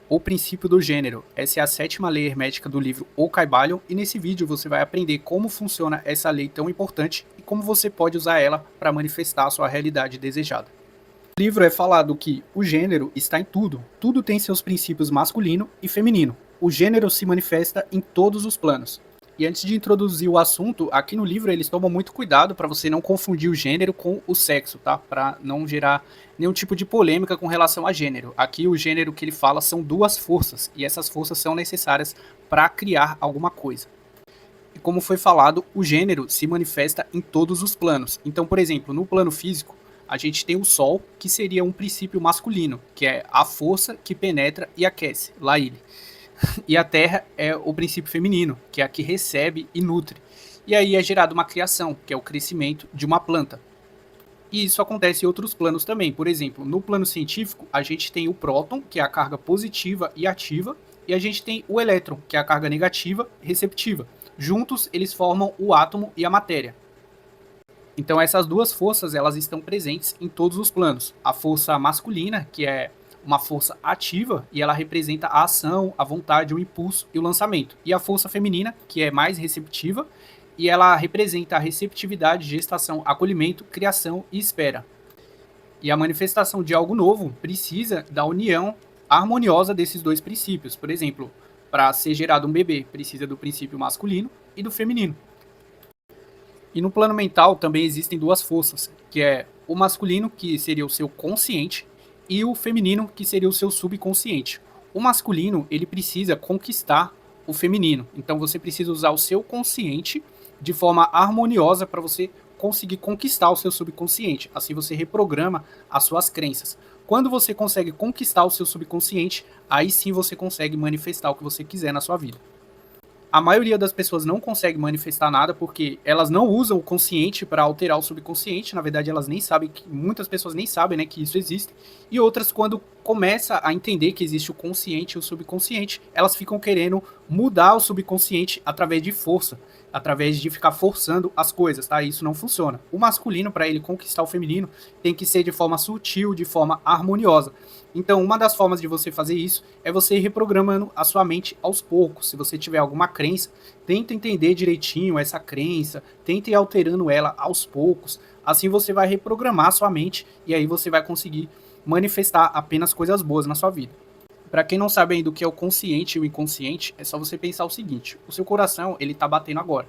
O princípio do gênero. Essa é a sétima lei hermética do livro O Caibalion, e nesse vídeo você vai aprender como funciona essa lei tão importante e como você pode usar ela para manifestar a sua realidade desejada. No livro é falado que o gênero está em tudo. Tudo tem seus princípios masculino e feminino. O gênero se manifesta em todos os planos. E antes de introduzir o assunto, aqui no livro eles tomam muito cuidado para você não confundir o gênero com o sexo, tá? Para não gerar nenhum tipo de polêmica com relação a gênero. Aqui o gênero que ele fala são duas forças, e essas forças são necessárias para criar alguma coisa. E como foi falado, o gênero se manifesta em todos os planos. Então, por exemplo, no plano físico, a gente tem o Sol, que seria um princípio masculino, que é a força que penetra e aquece, lá ele. E a Terra é o princípio feminino, que é a que recebe e nutre. E aí é gerada uma criação, que é o crescimento de uma planta. E isso acontece em outros planos também. Por exemplo, no plano científico, a gente tem o próton, que é a carga positiva e ativa, e a gente tem o elétron, que é a carga negativa e receptiva. Juntos, eles formam o átomo e a matéria. Então essas duas forças, elas estão presentes em todos os planos. A força masculina, que é uma força ativa, e ela representa a ação, a vontade, o impulso e o lançamento. E a força feminina, que é mais receptiva, e ela representa a receptividade, gestação, acolhimento, criação e espera. E a manifestação de algo novo precisa da união harmoniosa desses dois princípios. Por exemplo, para ser gerado um bebê, precisa do princípio masculino e do feminino. E no plano mental também existem duas forças, que é o masculino, que seria o seu consciente, e o feminino, que seria o seu subconsciente. O masculino, ele precisa conquistar o feminino. Então você precisa usar o seu consciente de forma harmoniosa para você conseguir conquistar o seu subconsciente. Assim você reprograma as suas crenças. Quando você consegue conquistar o seu subconsciente, aí sim você consegue manifestar o que você quiser na sua vida. A maioria das pessoas não consegue manifestar nada porque elas não usam o consciente para alterar o subconsciente. Na verdade, elas nem sabem que muitas pessoas nem sabem, né, que isso existe. E outras, quando começa a entender que existe o consciente e o subconsciente, elas ficam querendo mudar o subconsciente através de força, através de ficar forçando as coisas, tá? Isso não funciona. O masculino, para ele conquistar o feminino, tem que ser de forma sutil, de forma harmoniosa. Então, uma das formas de você fazer isso é você ir reprogramando a sua mente aos poucos. Se você tiver alguma crença, tenta entender direitinho essa crença, tenta ir alterando ela aos poucos. Assim você vai reprogramar a sua mente e aí você vai conseguir manifestar apenas coisas boas na sua vida. Para quem não sabe ainda o que é o consciente e o inconsciente, é só você pensar o seguinte: o seu coração, ele tá batendo agora.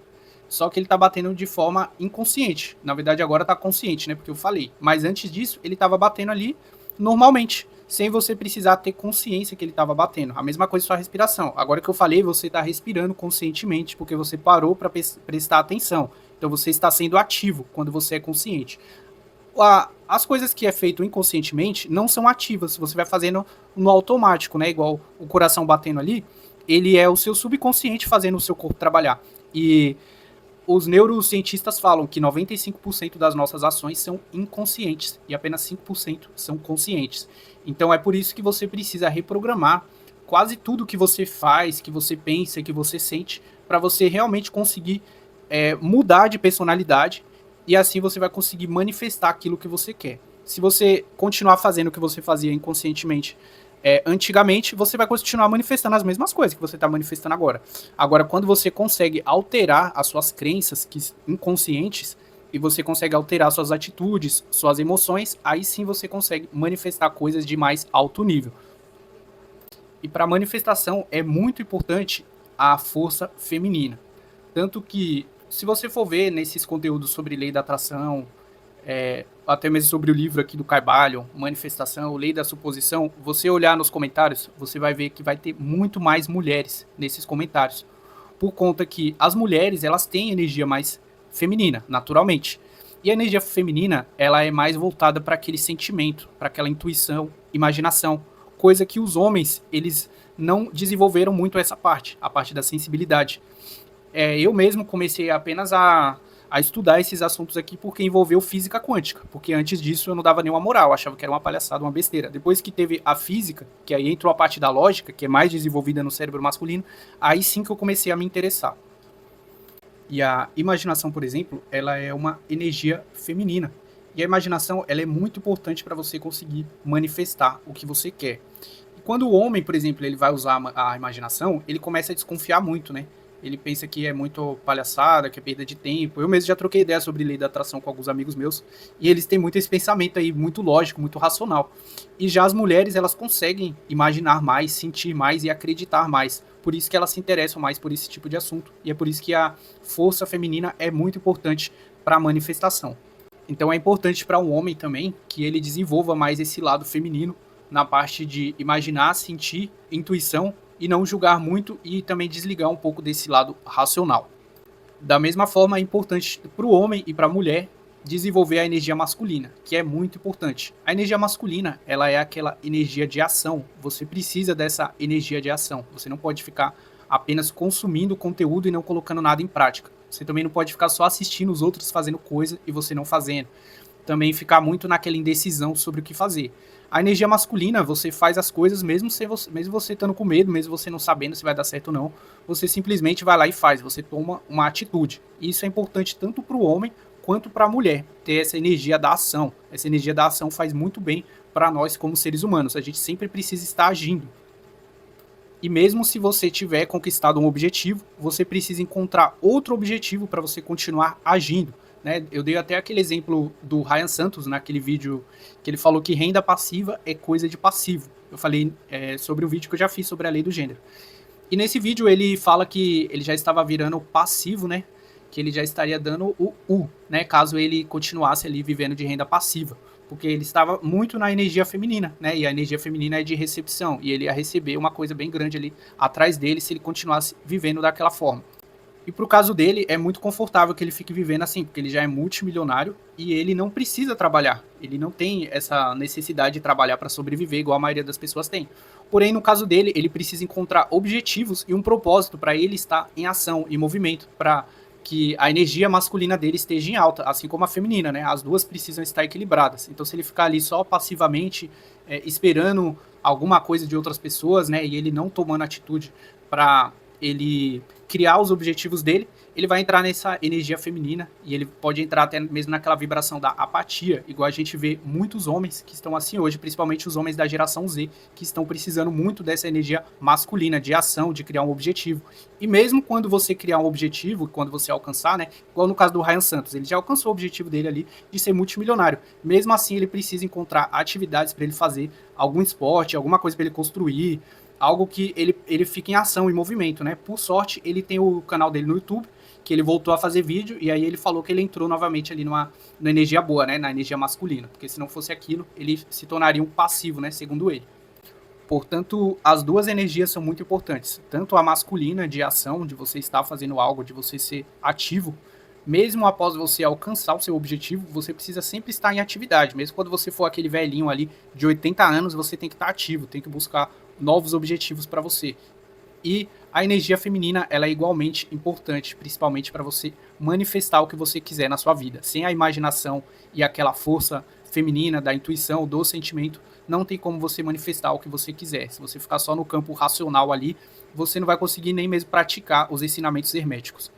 Só que ele tá batendo de forma inconsciente. Na verdade, agora tá consciente, né? Porque eu falei. Mas antes disso, ele tava batendo ali normalmente, sem você precisar ter consciência que ele estava batendo. A mesma coisa com a respiração. Agora que eu falei, você está respirando conscientemente porque você parou para prestar atenção. Então você está sendo ativo quando você é consciente. As coisas que é feito inconscientemente não são ativas. Você vai fazendo no automático, né? Igual o coração batendo ali. Ele é o seu subconsciente fazendo o seu corpo trabalhar. E os neurocientistas falam que 95% das nossas ações são inconscientes e apenas 5% são conscientes. Então é por isso que você precisa reprogramar quase tudo que você faz, que você pensa, que você sente, para você realmente conseguir mudar de personalidade, e assim você vai conseguir manifestar aquilo que você quer. Se você continuar fazendo o que você fazia inconscientemente antigamente, você vai continuar manifestando as mesmas coisas que você está manifestando agora. Agora, quando você consegue alterar as suas crenças inconscientes e você consegue alterar suas atitudes, suas emoções, aí sim você consegue manifestar coisas de mais alto nível. E para manifestação é muito importante a força feminina. Tanto que, se você for ver nesses conteúdos sobre lei da atração, até mesmo sobre o livro aqui do Caibalion, Manifestação, Lei da Suposição, você olhar nos comentários, você vai ver que vai ter muito mais mulheres nesses comentários. Por conta que as mulheres, elas têm energia mais feminina, naturalmente. E a energia feminina, ela é mais voltada para aquele sentimento, para aquela intuição, imaginação, coisa que os homens, eles não desenvolveram muito essa parte, a parte da sensibilidade. Eu mesmo comecei apenas a estudar esses assuntos aqui porque envolveu física quântica, porque antes disso eu não dava nenhuma moral, achava que era uma palhaçada, uma besteira. Depois que teve a física, que aí entrou a parte da lógica, que é mais desenvolvida no cérebro masculino, aí sim que eu comecei a me interessar. E a imaginação, por exemplo, ela é uma energia feminina. E a imaginação, ela é muito importante para você conseguir manifestar o que você quer. Quando o homem, por exemplo, ele vai usar a imaginação, ele começa a desconfiar muito, né? Ele pensa que é muito palhaçada, que é perda de tempo. Eu mesmo já troquei ideia sobre lei da atração com alguns amigos meus, e eles têm muito esse pensamento aí, muito lógico, muito racional. E já as mulheres, elas conseguem imaginar mais, sentir mais e acreditar mais. Por isso que elas se interessam mais por esse tipo de assunto. E é por isso que a força feminina é muito importante para a manifestação. Então é importante para um homem também que ele desenvolva mais esse lado feminino na parte de imaginar, sentir, intuição e não julgar muito e também desligar um pouco desse lado racional. Da mesma forma, é importante para o homem e para a mulher desenvolver a energia masculina, que é muito importante. A energia masculina, ela é aquela energia de ação. Você precisa dessa energia de ação. Você não pode ficar apenas consumindo conteúdo e não colocando nada em prática. Você também não pode ficar só assistindo os outros fazendo coisa e você não fazendo. Também ficar muito naquela indecisão sobre o que fazer. A energia masculina, você faz as coisas mesmo você estando com medo, mesmo você não sabendo se vai dar certo ou não. Você simplesmente vai lá e faz, você toma uma atitude. E isso é importante tanto para o homem quanto para a mulher, ter essa energia da ação. Essa energia da ação faz muito bem para nós como seres humanos. A gente sempre precisa estar agindo. E mesmo se você tiver conquistado um objetivo, você precisa encontrar outro objetivo para você continuar agindo. Né? Eu dei até aquele exemplo do Ryan Santos naquele vídeo que ele falou que renda passiva é coisa de passivo. Eu falei sobre o vídeo que eu já fiz sobre a lei do gênero. E nesse vídeo ele fala que ele já estava virando passivo, né? Que ele já estaria dando o U, né? Caso ele continuasse ali vivendo de renda passiva. Porque ele estava muito na energia feminina, né? E a energia feminina é de recepção. E ele ia receber uma coisa bem grande ali atrás dele se ele continuasse vivendo daquela forma. E pro caso dele, é muito confortável que ele fique vivendo assim, porque ele já é multimilionário e ele não precisa trabalhar. Ele não tem essa necessidade de trabalhar para sobreviver, igual a maioria das pessoas tem. Porém, no caso dele, ele precisa encontrar objetivos e um propósito para ele estar em ação, em movimento, para que a energia masculina dele esteja em alta, assim como a feminina, né? As duas precisam estar equilibradas. Então, se ele ficar ali só passivamente esperando alguma coisa de outras pessoas, né? E ele não tomando atitude para ele criar os objetivos dele, ele vai entrar nessa energia feminina e ele pode entrar até mesmo naquela vibração da apatia, igual a gente vê muitos homens que estão assim hoje, principalmente os homens da geração Z, que estão precisando muito dessa energia masculina, de ação, de criar um objetivo. E mesmo quando você criar um objetivo, quando você alcançar, né, igual no caso do Ryan Santos, ele já alcançou o objetivo dele ali de ser multimilionário. Mesmo assim, ele precisa encontrar atividades para ele fazer, algum esporte, alguma coisa para ele construir, algo que ele fique em ação, em movimento, né? Por sorte, ele tem o canal dele no YouTube, que ele voltou a fazer vídeo, e aí ele falou que ele entrou novamente ali na energia boa, né? Na energia masculina, porque se não fosse aquilo, ele se tornaria um passivo, né? Segundo ele. Portanto, as duas energias são muito importantes. Tanto a masculina, de ação, de você estar fazendo algo, de você ser ativo, mesmo após você alcançar o seu objetivo, você precisa sempre estar em atividade. Mesmo quando você for aquele velhinho ali de 80 anos, você tem que estar ativo, tem que buscar novos objetivos para você. E a energia feminina, ela é igualmente importante, principalmente para você manifestar o que você quiser na sua vida. Sem a imaginação e aquela força feminina da intuição, do sentimento, não tem como você manifestar o que você quiser. Se você ficar só no campo racional ali, você não vai conseguir nem mesmo praticar os ensinamentos herméticos.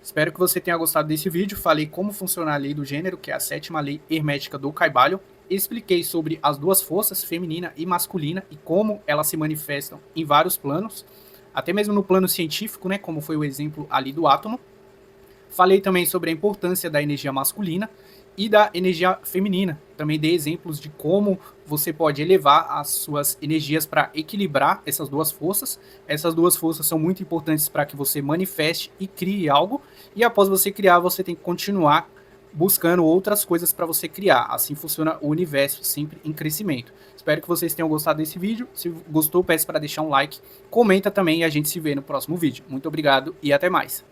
Espero que você tenha gostado desse vídeo. Falei como funciona a lei do gênero, que é a 7ª lei hermética do Kybalion. Expliquei sobre as duas forças, feminina e masculina, e como elas se manifestam em vários planos, até mesmo no plano científico, né, como foi o exemplo ali do átomo. Falei também sobre a importância da energia masculina e da energia feminina. Também dei exemplos de como você pode elevar as suas energias para equilibrar essas duas forças. Essas duas forças são muito importantes para que você manifeste e crie algo, e após você criar, você tem que continuar buscando outras coisas para você criar. Assim funciona o universo, sempre em crescimento. Espero que vocês tenham gostado desse vídeo. Se gostou, peço para deixar um like, comenta também e a gente se vê no próximo vídeo. Muito obrigado e até mais.